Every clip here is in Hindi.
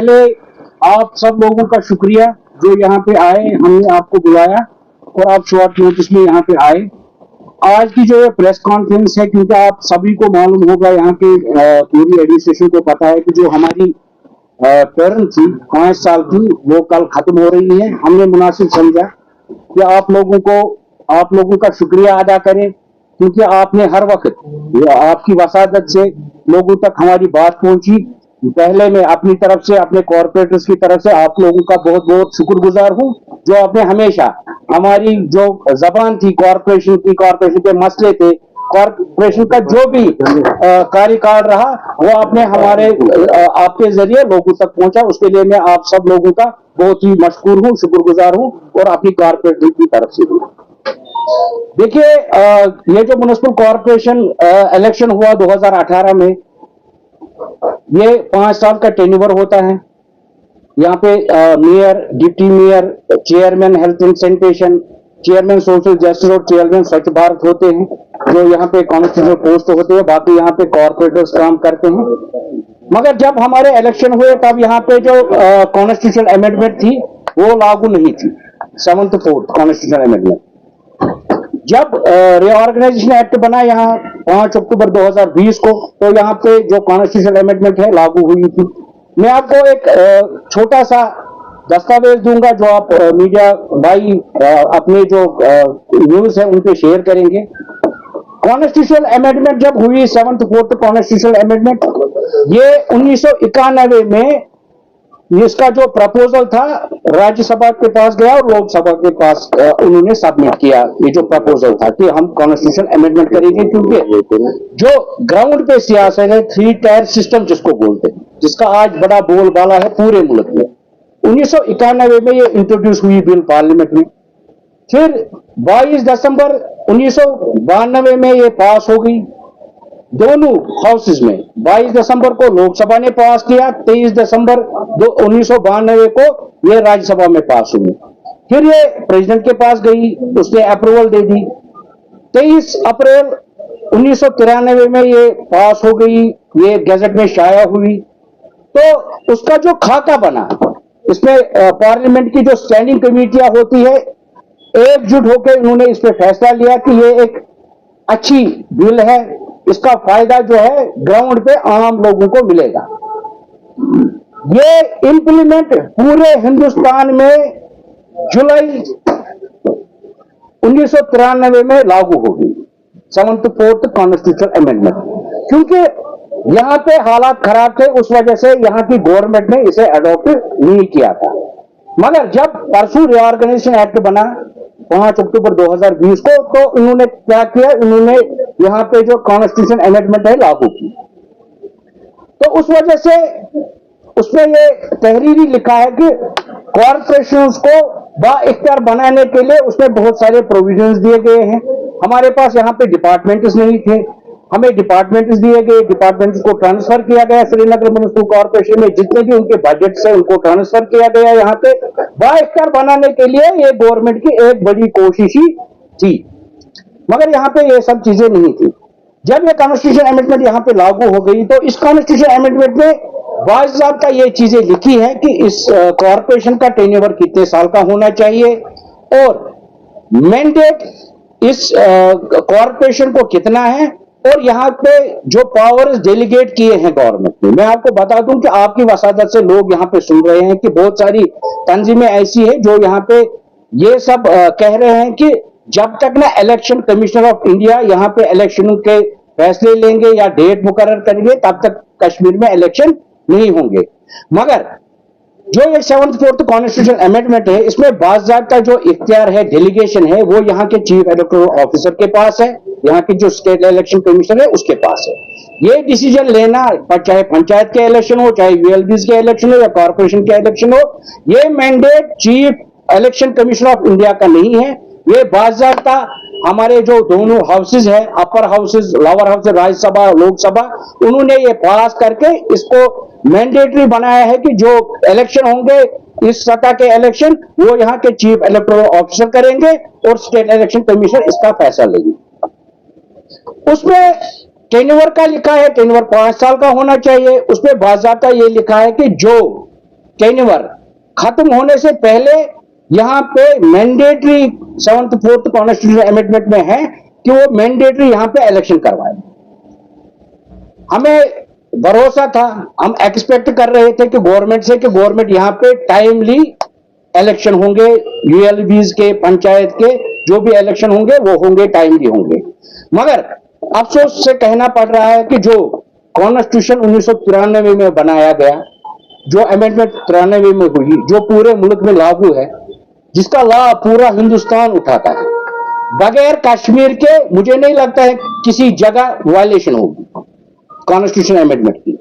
पहले आप सब लोगों का शुक्रिया जो यहाँ पे आए, हमने आपको बुलाया और आप शॉर्ट नोटिस में यहाँ पे आए। आज की जो ये प्रेस कॉन्फ्रेंस है, क्योंकि आप सभी को मालूम होगा, यहाँ के पूरी एडमिनिस्ट्रेशन को पता है कि जो हमारी टर्म थी 5 साल की, वो कल खत्म हो रही है। हमने मुनासिब समझा कि आप लोगों का शुक्रिया अदा करें, क्योंकि आपने हर वक्त आपकी वसादत से लोगों तक हमारी बात पहुंची। पहले मैं अपनी तरफ से, अपने कॉर्पोरेटर्स की तरफ से आप लोगों का बहुत बहुत शुक्रगुजार हूं, जो आपने हमेशा हमारी जो जबान थी कॉर्पोरेशन के मसले थे, कॉर्पोरेशन का जो भी कार्यकाल रहा, वो आपने आपके जरिए लोगों तक पहुंचा। उसके लिए मैं आप सब लोगों का बहुत ही मशकूर हूं, शुक्रगुजार हूं, और अपनी कॉर्पोरेशन की तरफ से हूं। देखिए, ये जो म्युनिसिपल कॉर्पोरेशन इलेक्शन हुआ 2018 में, ये 5 साल का टेन्योर होता है। यहाँ पे mayor, deputy mayor, chairman health and sanitation, chairman social justice और चेयरमैन स्वच्छ भारत होते हैं, जो यहाँ पे कॉन्स्टिट्यूशनल पोस्ट होते हैं। बाकी यहाँ पे कॉर्पोरेटर्स काम करते हैं। मगर जब हमारे इलेक्शन हुए, तब यहाँ पे जो कॉन्स्टिट्यूशनल अमेंडमेंट थी, वो लागू नहीं थी, 7th 4th कॉन्स्टिट्यूशनल अमेंडमेंट। जब रीऑर्गेनाइजेशन एक्ट बना यहाँ 5 अक्टूबर 2020 को, तो यहाँ पे जो कॉन्स्टिट्यूशनल अमेंडमेंट है लागू हुई थी। मैं आपको एक छोटा सा दस्तावेज दूंगा, जो आप मीडिया भाई अपने जो न्यूज है उन पे शेयर करेंगे। कॉन्स्टिट्यूशनल अमेंडमेंट जब हुई, 7th 4th कॉन्स्टिट्यूशनल अमेंडमेंट, ये 1991 में इसका जो प्रपोजल था राज्यसभा के पास गया और लोकसभा के पास उन्होंने सबमिट किया। ये जो प्रपोजल था कि हम कॉन्स्टिट्यूशन अमेंडमेंट करेंगे, क्योंकि जो ग्राउंड पे सियासत है, 3 टायर सिस्टम जिसको बोलते हैं, जिसका आज बड़ा बोलबाला है पूरे मुल्क में, 1991 में ये इंट्रोड्यूस हुई बिल पार्लियामेंट में। फिर 22 दिसंबर 1992 में ये पास हो गई दोनों हाउसेज में। 22 दिसंबर को लोकसभा ने पास किया, 23 दिसंबर 1992 को ये राज्यसभा में पास हुई। फिर ये प्रेसिडेंट के पास गई, उसने अप्रूवल दे दी। 23 अप्रैल 1993 में ये पास हो गई, ये गैजेट में शाया हुई। तो उसका जो खाका बना, इसमें पार्लियामेंट की जो स्टैंडिंग कमेटियां होती है, एकजुट होकर उन्होंने इस पर फैसला लिया कि ये एक अच्छी बिल है, इसका फायदा जो है ग्राउंड पे आम लोगों को मिलेगा। ये इंप्लीमेंट पूरे हिंदुस्तान में जुलाई 1993 में लागू हो गई, 7th 4th कॉन्स्टिट्यूशनल अमेंडमेंट। क्योंकि यहां पे हालात खराब थे, उस वजह से यहां की गवर्नमेंट ने इसे अडॉप्ट नहीं किया था। मगर जब परसों रीऑर्गेनाइजेशन एक्ट बना 5 अक्टूबर 2020 को, तो उन्होंने क्या किया, उन्होंने यहां पे जो कॉन्स्टिट्यूशन अमेंडमेंट है लागू की। तो उस वजह से उसमें ये तहरीरी लिखा है कि कॉर्पोरेशंस को बाइख्तियार बनाने के लिए उसमें बहुत सारे प्रोविजंस दिए गए हैं। हमारे पास यहाँ पे डिपार्टमेंट्स नहीं थे, हमें डिपार्टमेंट्स दिए गए, डिपार्टमेंट्स को ट्रांसफर किया गया। श्रीनगर म्युनिसिपल कॉर्पोरेशन में जितने भी उनके बजट्स है उनको ट्रांसफर किया गया। यहाँ पे बाइख्तियार बनाने के लिए ये गवर्नमेंट की एक बड़ी कोशिश ही थी, मगर यहाँ पे ये सब चीजें नहीं थी। जब ये कॉन्स्टिट्यूशन अमेंडमेंट यहाँ पे लागू हो गई, तो इस कॉन्स्टिट्यूशन अमेंडमेंट में बाकायदा ये चीजें लिखी है कि इस कॉर्पोरेशन का टेन्योर कितने साल का होना चाहिए और मैंडेट इस कॉर्पोरेशन को कितना है, और यहाँ पे जो पावर्स डेलीगेट किए हैं गवर्नमेंट ने। मैं आपको बता दूं कि आपकी वसादत से लोग यहाँ पे सुन रहे हैं कि बहुत सारी तंजीमें ऐसी है जो यहाँ पे ये सब कह रहे हैं कि जब तक ना इलेक्शन कमिश्नर ऑफ इंडिया यहाँ पे इलेक्शन के फैसले लेंगे या डेट मुकर्रर करेंगे, तब तक कश्मीर में इलेक्शन नहीं होंगे। मगर जो ये 7th 4th कॉन्स्टिट्यूशन अमेंडमेंट है, इसमें बाज़ाब्ता जो इख्तियार है, डेलीगेशन है, वो यहाँ के चीफ इलेक्टोरल ऑफिसर के पास है, यहाँ की जो स्टेट इलेक्शन कमीशन है उसके पास है। ये डिसीजन लेना, चाहे पंचायत के इलेक्शन हो, चाहे यूएलबीज के इलेक्शन हो या कॉर्पोरेशन के इलेक्शन हो, ये mandate chief election commission of India का नहीं है। ये बाज़ाब्ता हमारे जो दोनों हाउसेज है, upper houses, lower house, Rajya Sabha, Lok Sabha, उन्होंने ये पास करके इसको मैंडेटरी बनाया है कि जो इलेक्शन होंगे, इस सतह के इलेक्शन, वो यहाँ के चीफ इलेक्टोरल ऑफिसर करेंगे और स्टेट इलेक्शन कमीशन इसका फैसला लेगी। उसमें टेन्योर का लिखा है, टेन्योर 5 साल का होना चाहिए। उसमें बाज़ाब्ता ये लिखा है कि जो टेन्योर खत्म होने से पहले यहाँ पे mandatory 7th 4th constitution amendment में है कि वो मैंडेटरी यहाँ पे इलेक्शन करवाए। हमें भरोसा था, हम एक्सपेक्ट कर रहे थे कि गवर्नमेंट से कि गवर्नमेंट यहाँ पे टाइमली इलेक्शन होंगे, यूएलबीज के, पंचायत के जो भी इलेक्शन होंगे वो होंगे, टाइमली होंगे। मगर अफसोस से कहना पड़ रहा है कि जो कॉन्स्टिट्यूशन 1993 में बनाया गया, जो अमेंडमेंट 93 में हुई, जो पूरे मुल्क में लागू है, जिसका लाभ पूरा हिंदुस्तान उठाता है, बगैर कश्मीर के मुझे नहीं लगता है किसी जगह वायलेशन होगी कॉन्स्टिट्यूशन अमेंडमेंट की।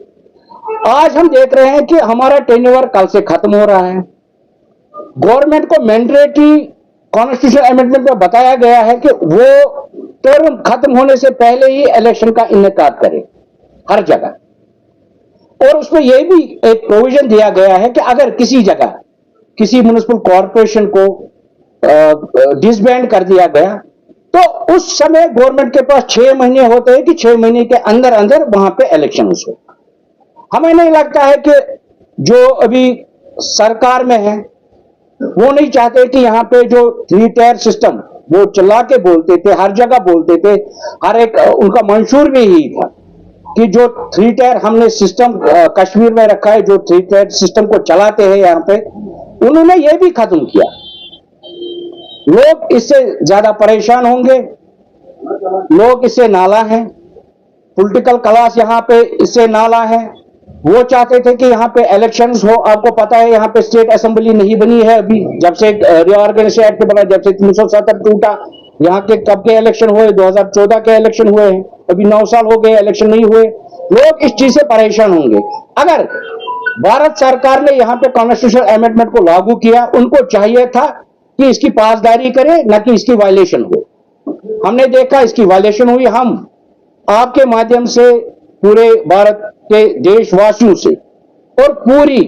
आज हम देख रहे हैं कि हमारा टेन्योर कल से खत्म हो रहा है। गवर्नमेंट को मैंडेटरी कॉन्स्टिट्यूशन अमेंडमेंट में बताया गया है कि वो टर्म खत्म होने से पहले ही इलेक्शन का इनेकाद करे हर जगह, और उसमें यह भी एक प्रोविजन दिया गया है कि अगर किसी जगह किसी म्युनिसिपल कॉर्पोरेशन को डिसबैंड कर दिया गया तो उस समय गवर्नमेंट के पास 6 महीने होते हैं कि 6 महीने के अंदर अंदर वहां पे इलेक्शन हो। हमें नहीं लगता है कि जो अभी सरकार में है वो नहीं चाहते कि यहाँ पे जो 3 टायर सिस्टम वो चला के बोलते थे, हर जगह बोलते थे, हर एक उनका मंशूर भी यही था कि जो 3 टायर हमने सिस्टम कश्मीर में रखा है, जो 3 टायर सिस्टम को चलाते हैं यहाँ पे, उन्होंने ये भी खत्म किया। लोग इससे ज्यादा परेशान होंगे, लोग इससे नाला हैं, पॉलिटिकल क्लास यहाँ पे इससे नाला है। वो चाहते थे कि यहाँ पे इलेक्शंस हो। आपको पता है यहाँ पे स्टेट असेंबली नहीं बनी है अभी, जब से रिऑर्गेनाइजेशन एक्ट बना, जब से 370 टूटा, यहाँ के कब के इलेक्शन हुए? 2014 के इलेक्शन हुए हैं, अभी 9 साल हो गए इलेक्शन नहीं हुए। लोग इस चीज से परेशान होंगे। अगर भारत सरकार ने यहाँ पे कॉन्स्टिट्यूशन अमेंडमेंट को लागू किया, उनको चाहिए था कि इसकी पासदारी करे, न कि इसकी वायलेशन हो। हमने देखा इसकी वायलेशन हुई। हम आपके माध्यम से पूरे भारत के देशवासियों से और पूरी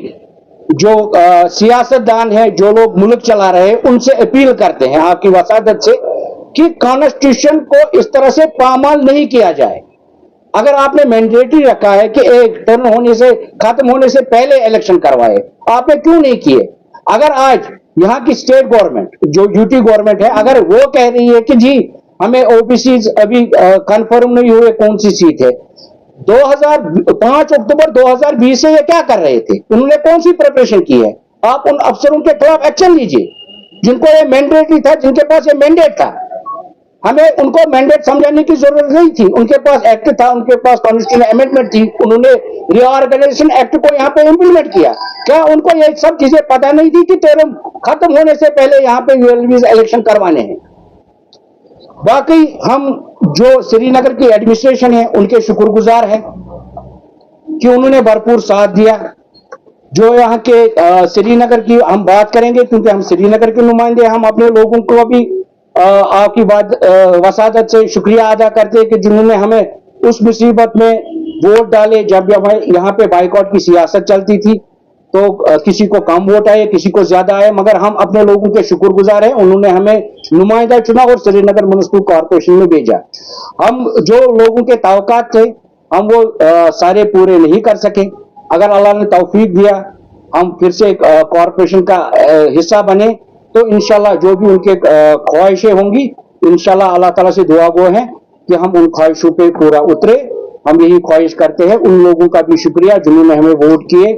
जो सियासतदान है, जो लोग मुल्क चला रहे हैं, उनसे अपील करते हैं आपकी वसादत से कि कॉन्स्टिट्यूशन को इस तरह से पामाल नहीं किया जाए। अगर आपने मैंडेटरी रखा है कि एक टर्म होने से खत्म होने से पहले इलेक्शन करवाए, आपने क्यों नहीं किए? अगर आज यहाँ की स्टेट गवर्नमेंट जो यूटी गवर्नमेंट है, अगर वो कह रही है कि जी हमें ओबीसी अभी कंफर्म नहीं हुए कौन सी सीट है, 5 अक्टूबर 2020 से ये क्या कर रहे थे? उन्होंने कौन सी प्रिपरेशन की है? आप उन अफसरों के खिलाफ एक्शन लीजिए जिनको ये मैंडेटरी था, जिनके पास ये मैंडेट था। हमें उनको मैंडेट समझाने की जरूरत नहीं थी, उनके पास एक्ट था, उनके पास कॉन्स्टिट्यूशन अमेंडमेंट थी, उन्होंने रिऑर्गेनाइजेशन एक्ट को यहाँ पे इंप्लीमेंट किया। क्या उनको ये सब चीजें पता नहीं थी कि टर्म खत्म होने से पहले यहाँ पे यूएलबीज इलेक्शन करवाने हैं? बाकी हम जो श्रीनगर की एडमिनिस्ट्रेशन है उनके शुक्रगुजार हैं कि उन्होंने भरपूर साथ दिया। जो यहाँ के श्रीनगर की हम बात करेंगे, क्योंकि हम श्रीनगर के नुमाइंदे, हम अपने लोगों को भी आपकी बात वसादत से शुक्रिया अदा करते हैं कि जिन्होंने हमें उस मुसीबत में वोट डाले जब यहाँ पे बाइकआउट की सियासत चलती थी, तो किसी को कम वोट आए, किसी को ज्यादा आए, मगर हम अपने लोगों के शुक्रगुजार हैं। उन्होंने हमें नुमाइंदा चुना और श्रीनगर म्युनिसिपल कॉर्पोरेशन में भेजा। हम जो लोगों के तवक्कात थे हम वो सारे पूरे नहीं कर सके। अगर अल्लाह ने तौफीक दिया हम फिर से कॉर्पोरेशन का हिस्सा बने तो इंशाल्लाह जो भी उनके ख्वाहिशें होंगी, इंशाल्लाह अल्लाह ताला से दुआ गो है कि हम उन ख्वाहिशों पे पूरा उतरे। हम यही ख्वाहिश करते हैं। उन लोगों का भी शुक्रिया जिन्होंने हमें वोट किए